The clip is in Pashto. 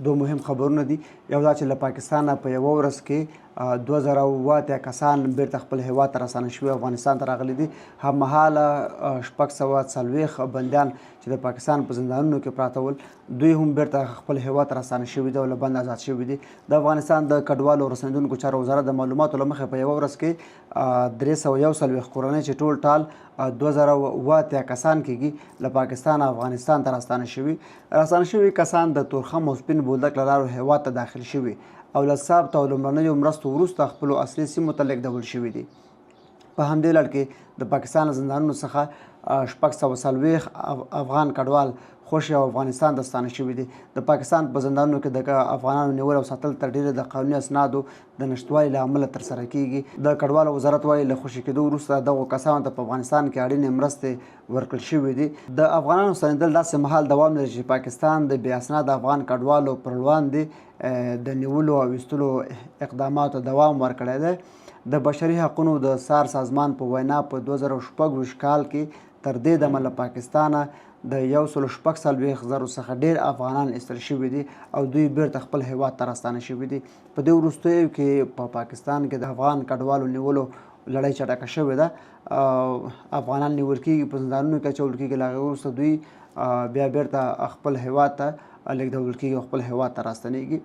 دوه مهم خبرونه دي. یو دا چې له پاکستانه په یوه ورځ کې 2008 کسان بیرته خپل هیواد ته راستانه شوي افغانستان ته راغلي دي. هممهاله 640 بندیان چې د پاکستان په زندانونو کې پراته ول دوی هم بیرته خپل هیواد ته راستانه شوي دي او له بند آزاد شوي دي. د افغانستان د کډوالو او رسنیدونکو چارو وزارت د معلوماتو له مخې په یوه ورځ کې 341 کورنۍ چې ټول ټال 2008 کسان کېږي له پاکستان افغانستان ته راستانه شوي کسان د تورخم او سپین بولدک له لارو هیواد ته داخل شوي او له ثبت او لومړنیو مرستو وروسته خپلو اصلي سیمو ته لیږدول شوي دي. په همدې لړ کې د پاکستان زندانونو څخه 640 افغان کډوال خوشي او افغانستان ته ستانه شوي دي. د پاکستان په زندانونو کې د افغانانو نیول او ساتل تر ډیره د قانوني اسنادو د نشتوالي له امله ترسره کیږي. د کډوالو وزارت وایي له خوشي کېدو وروسته دغو کسانو ته په افغانستان کې اړینې مرستې ورکړل شوي دي. د افغانانو ستنېدل داسې مهال دوام لري چې پاکستان د بې اسناده افغان کډوالو پر وړاندې د نیولو او ویستلو اقداماتو دوام ورکړی دی. د بشري حقونو د سار سازمان په وینا په 2026 کال کې تر دې دمه له پاکستانه د 140,000 څخه ډېر افغانان ایستل شوي دي او دوی بیرته خپل هیواد ته راستانه شوي دي. په دې وروستیو کې په پاکستان کې د افغان کډوالو نیولو لړۍ چټکه شوې ده. افغانان نیول کېږي، په زندانونو کې اچول کېږي، له هغې وروسته دوی بیا بیرته خپل هیواد ته لیږدول کېږي او خپل هیواد ته راستنېږي.